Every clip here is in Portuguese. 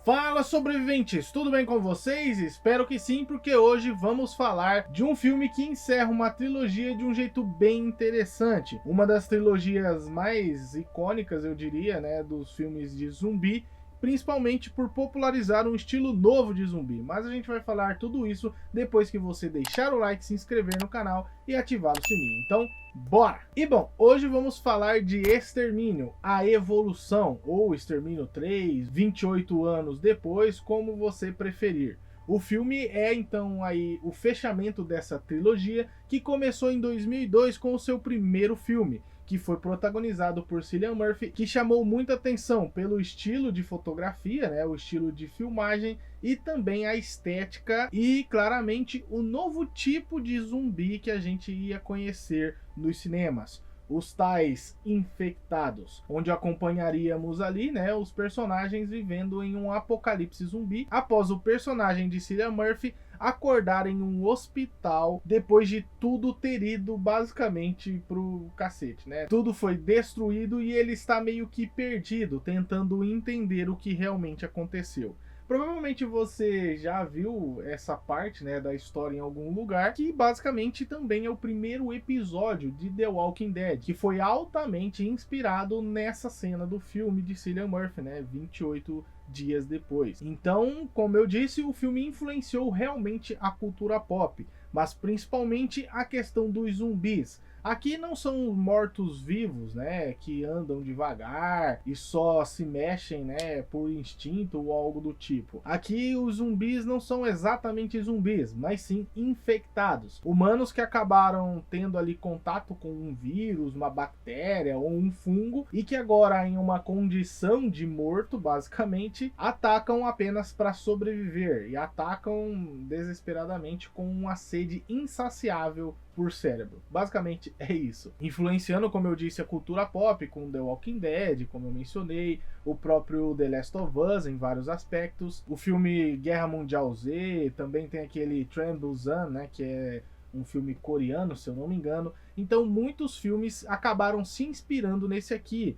Fala, sobreviventes! Tudo bem com vocês? Espero que sim, porque hoje vamos falar de um filme que encerra uma trilogia de um jeito bem interessante. Uma das trilogias mais icônicas, eu diria, né, dos filmes de zumbi, principalmente por popularizar um estilo novo de zumbi. Mas a gente vai falar tudo isso depois que você deixar o like, se inscrever no canal e ativar o sininho. Então, bora! E bom, hoje vamos falar de Extermínio, a Evolução, ou Extermínio 3, 28 anos depois, como você preferir. O filme é então aí o fechamento dessa trilogia que começou em 2002 com o seu primeiro filme, que foi protagonizado por Cillian Murphy, que chamou muita atenção pelo estilo de fotografia, né, o estilo de filmagem e também a estética e claramente o novo tipo de zumbi que a gente ia conhecer nos cinemas. Os tais infectados, onde acompanharíamos ali, né, os personagens vivendo em um apocalipse zumbi após o personagem de Cillian Murphy acordar em um hospital depois de tudo ter ido basicamente pro cacete, né? Tudo foi destruído e ele está meio que perdido, tentando entender o que realmente aconteceu. Provavelmente você já viu essa parte, né, da história em algum lugar, que basicamente também é o primeiro episódio de The Walking Dead, que foi altamente inspirado nessa cena do filme de Cillian Murphy, né, 28 dias depois. Então, como eu disse, o filme influenciou realmente a cultura pop, mas principalmente a questão dos zumbis. Aqui não são mortos-vivos, né, que andam devagar e só se mexem, né, por instinto ou algo do tipo. Aqui os zumbis não são exatamente zumbis, mas sim infectados. Humanos que acabaram tendo ali contato com um vírus, uma bactéria ou um fungo e que agora em uma condição de morto, basicamente, atacam apenas para sobreviver e atacam desesperadamente com uma sede insaciável por cérebro. Basicamente é isso. Influenciando, como eu disse, a cultura pop com The Walking Dead, como eu mencionei, o próprio The Last of Us em vários aspectos. O filme Guerra Mundial Z, também tem aquele Train to Busan, né, que é um filme coreano, se eu não me engano. Então muitos filmes acabaram se inspirando nesse aqui.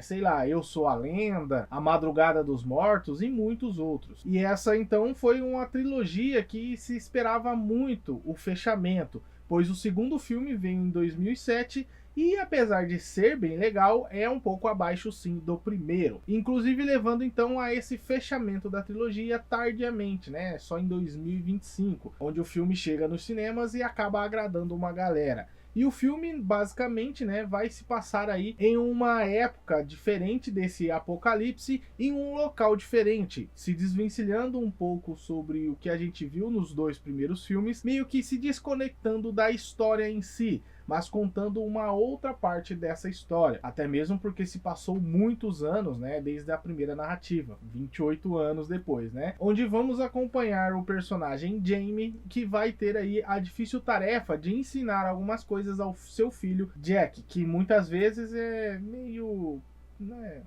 Sei lá, Eu Sou a Lenda, A Madrugada dos Mortos e muitos outros. E essa então foi uma trilogia que se esperava muito o fechamento, pois o segundo filme veio em 2007 e, apesar de ser bem legal, é um pouco abaixo sim do primeiro. Inclusive levando então a esse fechamento da trilogia tardiamente, né? Só em 2025, onde o filme chega nos cinemas e acaba agradando uma galera. E o filme, basicamente, né, vai se passar aí em uma época diferente desse apocalipse, em um local diferente, se desvencilhando um pouco sobre o que a gente viu nos dois primeiros filmes, meio que se desconectando da história em si, mas contando uma outra parte dessa história, até mesmo porque se passou muitos anos, né, desde a primeira narrativa, 28 anos depois, né, onde vamos acompanhar o personagem Jamie, que vai ter aí a difícil tarefa de ensinar algumas coisas ao seu filho Jack, que muitas vezes é meio...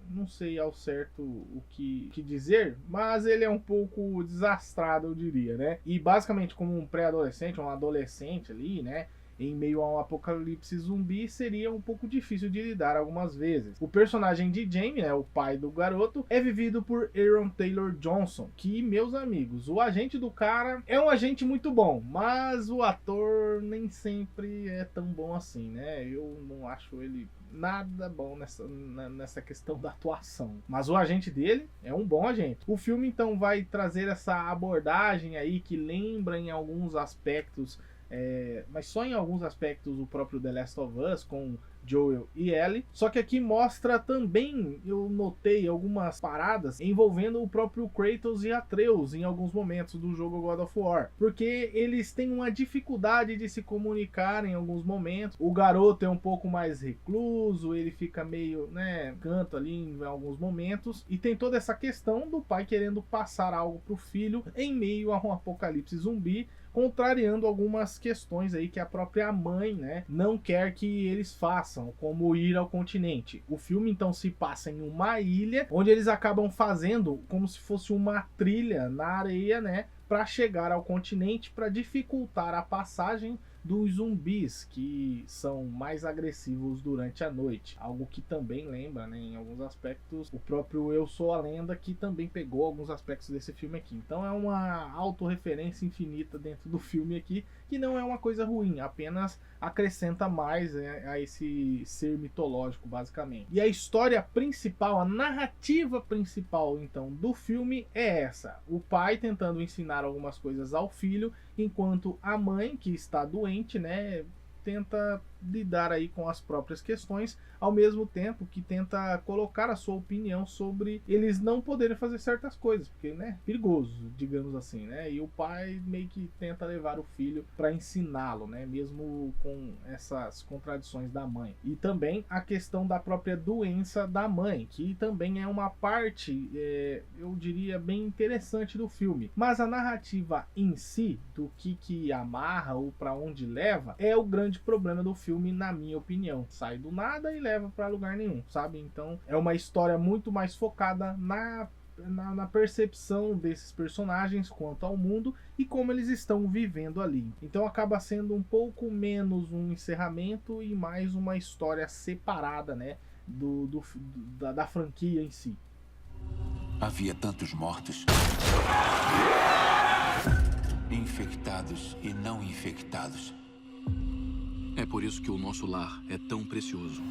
não sei ao certo o que dizer, mas ele é um pouco desastrado, eu diria, né? E basicamente como um pré-adolescente, um adolescente ali, né, em meio a um apocalipse zumbi, seria um pouco difícil de lidar algumas vezes. O personagem de Jamie, né, o pai do garoto, é vivido por Aaron Taylor Johnson, que, meus amigos, o agente do cara é um agente muito bom, mas o ator nem sempre é tão bom assim, né? Eu não acho ele nada bom nessa questão da atuação. Mas o agente dele é um bom agente. O filme então vai trazer essa abordagem aí que lembra em alguns aspectos, mas só em alguns aspectos, o próprio The Last of Us com Joel e Ellie. Só que aqui mostra também, eu notei algumas paradas envolvendo o próprio Kratos e Atreus em alguns momentos do jogo God of War, porque eles têm uma dificuldade de se comunicar em alguns momentos. O garoto é um pouco mais recluso, ele fica meio, né, canto ali em alguns momentos, e tem toda essa questão do pai querendo passar algo pro filho em meio a um apocalipse zumbi, contrariando algumas questões aí que a própria mãe, né, não quer que eles façam, como ir ao continente. O filme então se passa em uma ilha, onde eles acabam fazendo como se fosse uma trilha na areia, né, para chegar ao continente, para dificultar a passagem dos zumbis, que são mais agressivos durante a noite. Algo que também lembra, né, em alguns aspectos, o próprio Eu Sou a Lenda, que também pegou alguns aspectos desse filme aqui. Então é uma autorreferência infinita dentro do filme aqui, que não é uma coisa ruim, apenas acrescenta mais a esse ser mitológico, basicamente. E a história principal, a narrativa principal, então, do filme é essa: o pai tentando ensinar algumas coisas ao filho, enquanto a mãe, que está doente, né, tenta lidar aí com as próprias questões, ao mesmo tempo que tenta colocar a sua opinião sobre eles não poderem fazer certas coisas, porque, né, perigoso, digamos assim, né? E o pai meio que tenta levar o filho para ensiná-lo, né, mesmo com essas contradições da mãe. E também a questão da própria doença da mãe, que também é uma parte, eu diria, bem interessante do filme. Mas a narrativa em si, do que amarra ou para onde leva, é o grande problema do filme, na minha opinião. Sai do nada e leva para lugar nenhum, sabe? Então é uma história muito mais focada na percepção desses personagens quanto ao mundo e como eles estão vivendo ali. Então acaba sendo um pouco menos um encerramento e mais uma história separada, né, da franquia em si. Havia tantos mortos, infectados e não infectados. É por isso que o nosso lar é tão precioso.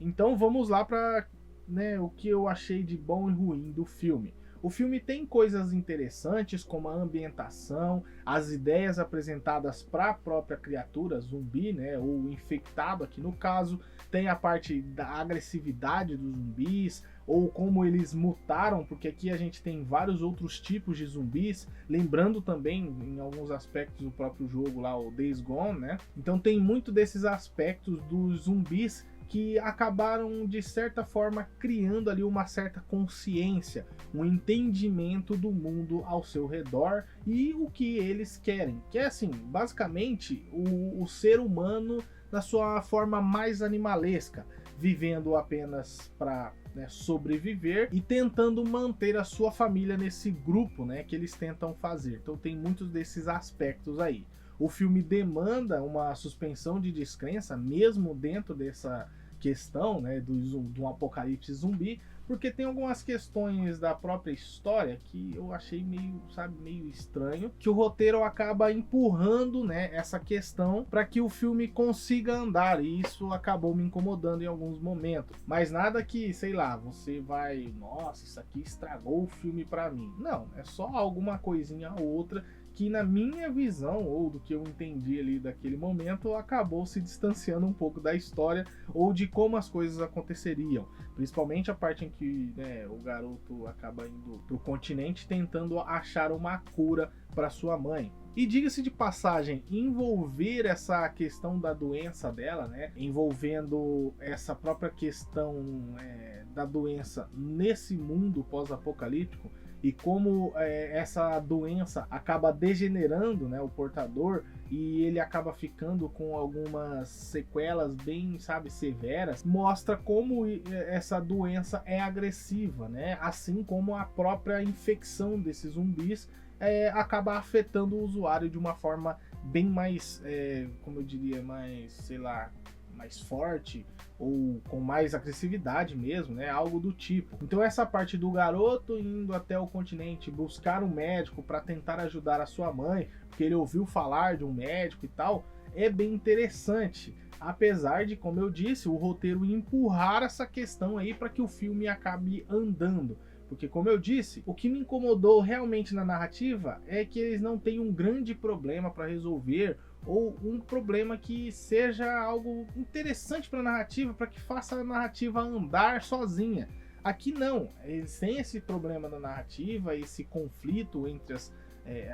Então vamos lá para, né, o que eu achei de bom e ruim do filme. O filme tem coisas interessantes, como a ambientação, as ideias apresentadas para a própria criatura zumbi, né, ou infectado aqui no caso. Tem a parte da agressividade dos zumbis, ou como eles mutaram, porque aqui a gente tem vários outros tipos de zumbis, lembrando também em alguns aspectos do próprio jogo lá, o Days Gone, né? Então tem muito desses aspectos dos zumbis que acabaram de certa forma criando ali uma certa consciência, um entendimento do mundo ao seu redor e o que eles querem, que é assim, basicamente o ser humano na sua forma mais animalesca, vivendo apenas para, né, sobreviver e tentando manter a sua família nesse grupo, né, que eles tentam fazer. Então tem muitos desses aspectos aí. O filme demanda uma suspensão de descrença, mesmo dentro dessa questão, né, do apocalipse zumbi, porque tem algumas questões da própria história que eu achei meio estranho, que o roteiro acaba empurrando, né, essa questão para que o filme consiga andar, e isso acabou me incomodando em alguns momentos. Mas nada que, sei lá, você vai, nossa, isso aqui estragou o filme para mim. Não, é só alguma coisinha ou outra que, na minha visão, ou do que eu entendi ali daquele momento, acabou se distanciando um pouco da história ou de como as coisas aconteceriam. Principalmente a parte em que, né, o garoto acaba indo pro continente tentando achar uma cura para sua mãe. E diga-se de passagem, envolver essa questão da doença dela, né, envolvendo essa própria questão da doença nesse mundo pós-apocalíptico, e como essa doença acaba degenerando, né, o portador, e ele acaba ficando com algumas sequelas bem, sabe, severas, mostra como essa doença é agressiva, né, assim como a própria infecção desses zumbis acaba afetando o usuário de uma forma bem mais, como eu diria, mais, sei lá, mais forte ou com mais agressividade mesmo, né? Algo do tipo. Então essa parte do garoto indo até o continente buscar um médico para tentar ajudar a sua mãe, porque ele ouviu falar de um médico e tal, é bem interessante. Apesar de, como eu disse, o roteiro empurrar essa questão aí para que o filme acabe andando. Porque, como eu disse, o que me incomodou realmente na narrativa é que eles não têm um grande problema para resolver, ou um problema que seja algo interessante para a narrativa, para que faça a narrativa andar sozinha. Aqui não, eles têm esse problema na narrativa, esse conflito entre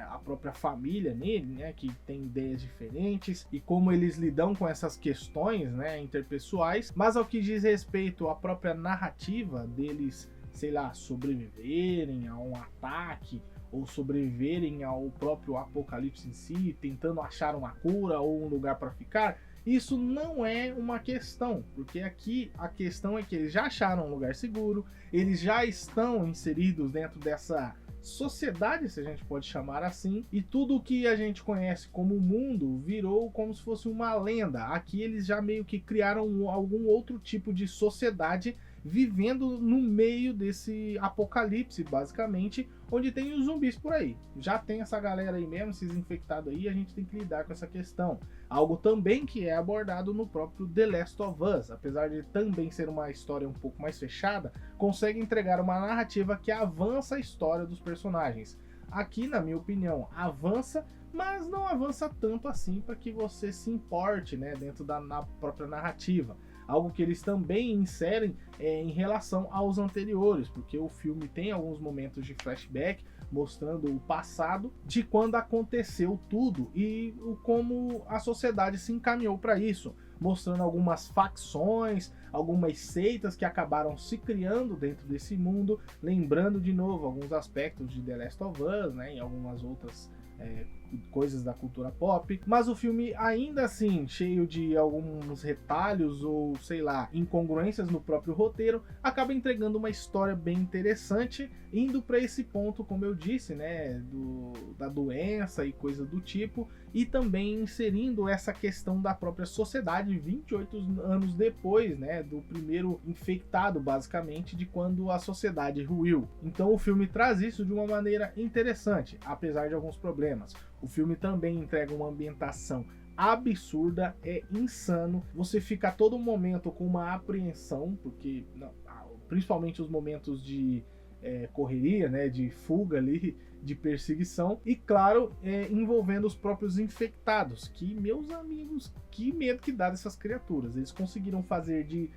a própria família nele, né, que tem ideias diferentes, e como eles lidam com essas questões, né, interpessoais, mas ao que diz respeito à própria narrativa deles, sei lá, sobreviverem a um ataque, ou sobreviverem ao próprio apocalipse em si, tentando achar uma cura ou um lugar para ficar, isso não é uma questão, porque aqui a questão é que eles já acharam um lugar seguro, eles já estão inseridos dentro dessa sociedade, se a gente pode chamar assim, e tudo o que a gente conhece como mundo virou como se fosse uma lenda. Aqui eles já meio que criaram algum outro tipo de sociedade vivendo no meio desse apocalipse, basicamente, onde tem os zumbis por aí. Já tem essa galera aí mesmo, esses infectados aí, a gente tem que lidar com essa questão. Algo também que é abordado no próprio The Last of Us, apesar de também ser uma história um pouco mais fechada, consegue entregar uma narrativa que avança a história dos personagens. Aqui, na minha opinião, avança, mas não avança tanto assim para que você se importe, né, dentro da própria narrativa. Algo que eles também inserem em relação aos anteriores, porque o filme tem alguns momentos de flashback mostrando o passado de quando aconteceu tudo e como a sociedade se encaminhou para isso, mostrando algumas facções, algumas seitas que acabaram se criando dentro desse mundo, lembrando de novo alguns aspectos de The Last of Us, né, e algumas outras coisas da cultura pop, mas o filme ainda assim, cheio de alguns retalhos ou sei lá, incongruências no próprio roteiro, acaba entregando uma história bem interessante, indo para esse ponto, como eu disse, né, da doença e coisas do tipo, e também inserindo essa questão da própria sociedade 28 anos depois, né, do primeiro infectado, basicamente, de quando a sociedade ruiu. Então o filme traz isso de uma maneira interessante, apesar de alguns problemas. O filme também entrega uma ambientação absurda, é insano. Você fica a todo momento com uma apreensão, porque principalmente os momentos de correria, né, de fuga ali, de perseguição, e claro, envolvendo os próprios infectados, que, meus amigos, que medo que dá dessas criaturas. Eles conseguiram fazer de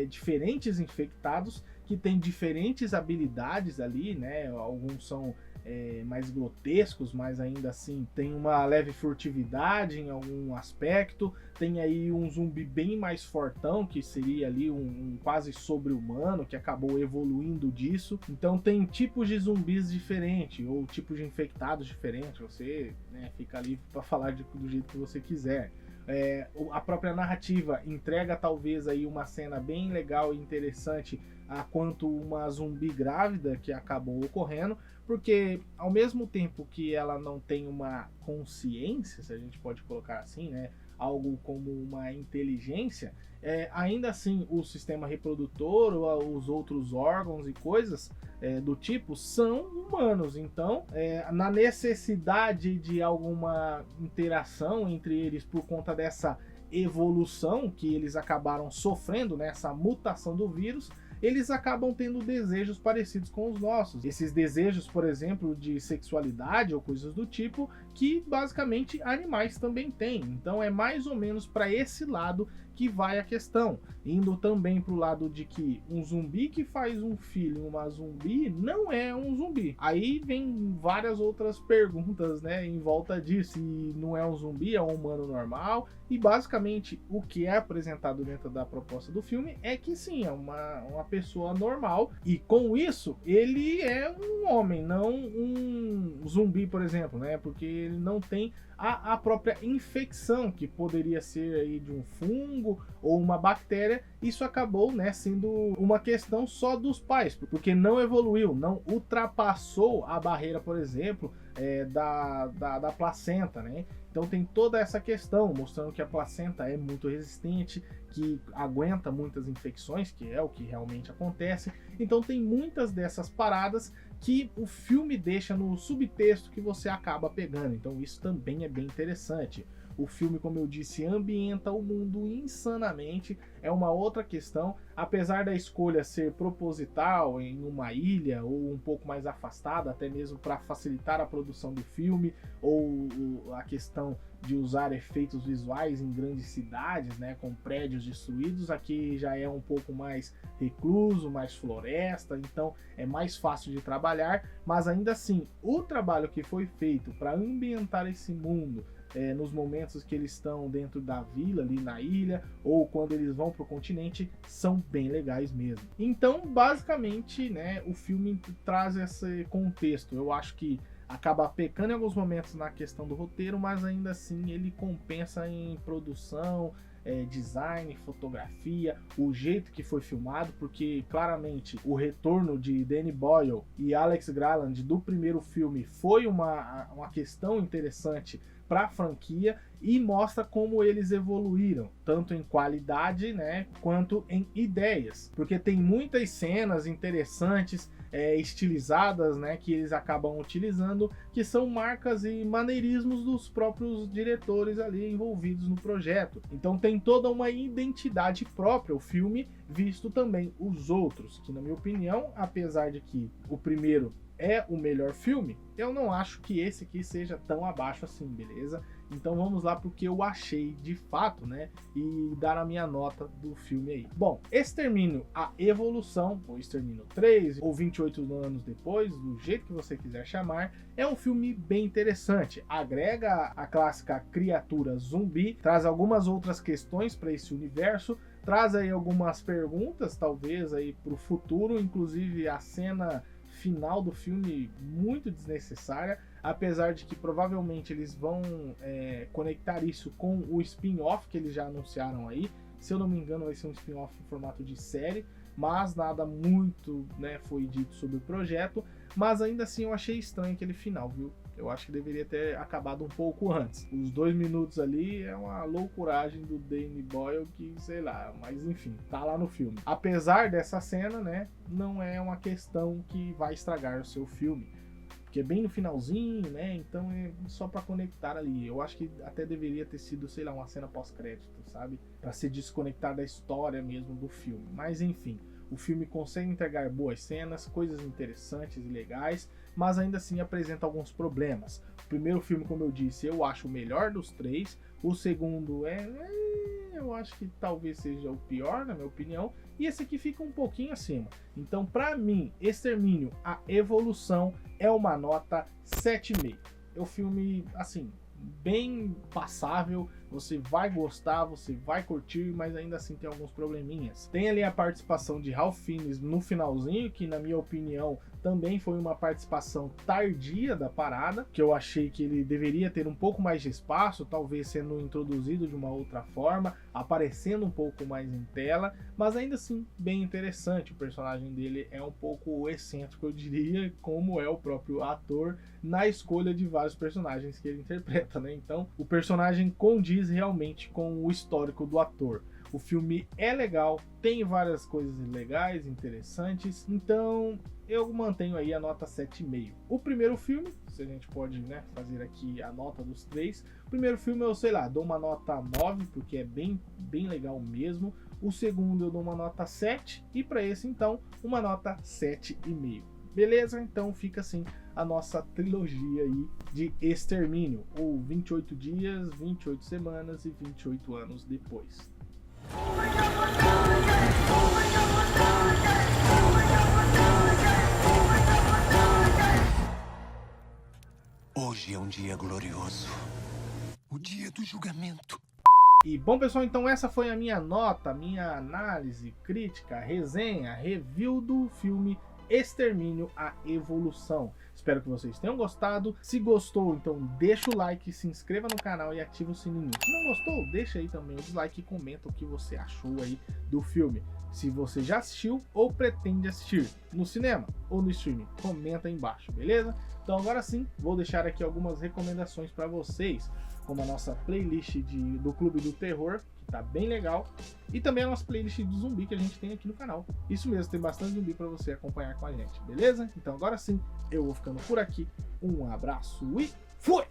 diferentes infectados que têm diferentes habilidades ali, né, alguns são mais grotescos, mas ainda assim tem uma leve furtividade em algum aspecto. Tem aí um zumbi bem mais fortão, que seria ali um quase sobre-humano, que acabou evoluindo disso. Então tem tipos de zumbis diferentes, ou tipos de infectados diferentes. Você, né, fica livre para falar do jeito que você quiser. A própria narrativa entrega talvez aí uma cena bem legal e interessante a quanto uma zumbi grávida que acabou ocorrendo, porque ao mesmo tempo que ela não tem uma consciência, se a gente pode colocar assim, né, algo como uma inteligência, ainda assim o sistema reprodutor ou os outros órgãos e coisas do tipo são humanos. Então, na necessidade de alguma interação entre eles por conta dessa evolução que eles acabaram sofrendo, né, essa mutação do vírus, eles acabam tendo desejos parecidos com os nossos. Esses desejos, por exemplo, de sexualidade ou coisas do tipo, que basicamente animais também têm. Então é mais ou menos para esse lado que vai a questão. Indo também para o lado de que um zumbi que faz um filho em uma zumbi não é um zumbi. Aí vem várias outras perguntas, né, em volta disso. Se não é um zumbi, é um humano normal. E basicamente o que é apresentado dentro da proposta do filme é que sim, é uma pessoa normal. E com isso, ele é um homem, não um zumbi, por exemplo, né? Porque ele não tem a própria infecção, que poderia ser aí de um fungo ou uma bactéria. Isso acabou, né, sendo uma questão só dos pais, porque não evoluiu, não ultrapassou a barreira, por exemplo, da placenta, né? Então tem toda essa questão, mostrando que a placenta é muito resistente, que aguenta muitas infecções, que é o que realmente acontece. Então tem muitas dessas paradas que o filme deixa no subtexto que você acaba pegando. Então isso também é bem interessante. O filme, como eu disse, ambienta o mundo insanamente, é uma outra questão. Apesar da escolha ser proposital em uma ilha ou um pouco mais afastada, até mesmo para facilitar a produção do filme, ou a questão de usar efeitos visuais em grandes cidades, né, com prédios destruídos, aqui já é um pouco mais recluso, mais floresta, então é mais fácil de trabalhar, mas ainda assim, o trabalho que foi feito para ambientar esse mundo, nos momentos que eles estão dentro da vila, ali na ilha, ou quando eles vão para o continente, são bem legais mesmo. Então, basicamente, né, o filme traz esse contexto. Eu acho que acaba pecando em alguns momentos na questão do roteiro, mas ainda assim ele compensa em produção, design, fotografia, o jeito que foi filmado, porque claramente o retorno de Danny Boyle e Alex Garland do primeiro filme foi uma questão interessante para a franquia e mostra como eles evoluíram, tanto em qualidade, né, quanto em ideias, porque tem muitas cenas interessantes, estilizadas, né, que eles acabam utilizando, que são marcas e maneirismos dos próprios diretores ali envolvidos no projeto. Então tem toda uma identidade própria o filme, visto também os outros, que na minha opinião, apesar de que o primeiro é o melhor filme, eu não acho que esse aqui seja tão abaixo assim, beleza? Então vamos lá pro que eu achei de fato, né? E dar a minha nota do filme aí. Bom, Extermínio, a Evolução, ou Extermínio 3, ou 28 anos depois, do jeito que você quiser chamar, é um filme bem interessante. Agrega a clássica criatura zumbi, traz algumas outras questões para esse universo, traz aí algumas perguntas, talvez aí pro futuro, inclusive a cena final do filme muito desnecessária, apesar de que provavelmente eles vão conectar isso com o spin-off que eles já anunciaram aí. Se eu não me engano, vai ser um spin-off em formato de série, mas nada muito, né, foi dito sobre o projeto. Mas ainda assim eu achei estranho aquele final, viu? Eu acho que deveria ter acabado um pouco antes. Os 2 minutos ali é uma loucuragem do Danny Boyle que, sei lá, mas enfim, tá lá no filme. Apesar dessa cena, né, não é uma questão que vai estragar o seu filme, porque é bem no finalzinho, né, então é só pra conectar ali. Eu acho que até deveria ter sido, sei lá, uma cena pós-crédito, sabe? Pra se desconectar da história mesmo do filme. Mas enfim, o filme consegue entregar boas cenas, coisas interessantes e legais, mas ainda assim apresenta alguns problemas. O primeiro filme, como eu disse, eu acho o melhor dos 3. O segundo eu acho que talvez seja o pior, na minha opinião. E esse aqui fica um pouquinho acima. Então, pra mim, Extermínio, a Evolução é uma nota 7,5. É um filme, assim, bem passável, você vai gostar, você vai curtir, mas ainda assim tem alguns probleminhas. Tem ali a participação de Ralph Fiennes no finalzinho, que na minha opinião também foi uma participação tardia da parada, que eu achei que ele deveria ter um pouco mais de espaço, talvez sendo introduzido de uma outra forma, aparecendo um pouco mais em tela, mas ainda assim bem interessante. O personagem dele é um pouco excêntrico, eu diria, como é o próprio ator na escolha de vários personagens que ele interpreta, né? Então o personagem condiz realmente com o histórico do ator. O filme é legal, tem várias coisas legais, interessantes, então eu mantenho aí a nota 7,5. O primeiro filme, se a gente pode, né, fazer aqui a nota dos 3, o primeiro filme eu, sei lá, dou uma nota 9, porque é bem legal mesmo. O segundo eu dou uma nota 7, e para esse então, uma nota 7,5. Beleza? Então fica assim a nossa trilogia aí de Extermínio, ou 28 dias, 28 semanas e 28 anos depois. Hoje é um dia glorioso. O dia do julgamento. E bom, pessoal, então essa foi a minha nota, minha análise, crítica, resenha, review do filme Extermínio, a Evolução. Espero que vocês tenham gostado. Se gostou, então deixa o like, se inscreva no canal e ativa o sininho. Se não gostou, deixa aí também o dislike e comenta o que você achou aí do filme. Se você já assistiu ou pretende assistir no cinema ou no streaming, comenta aí embaixo, beleza? Então agora sim, vou deixar aqui algumas recomendações para vocês, como a nossa playlist do Clube do Terror, que tá bem legal, e também a nossa playlist de zumbi que a gente tem aqui no canal. Isso mesmo, tem bastante zumbi para você acompanhar com a gente, beleza? Então agora sim, eu vou ficando por aqui. Um abraço e fui!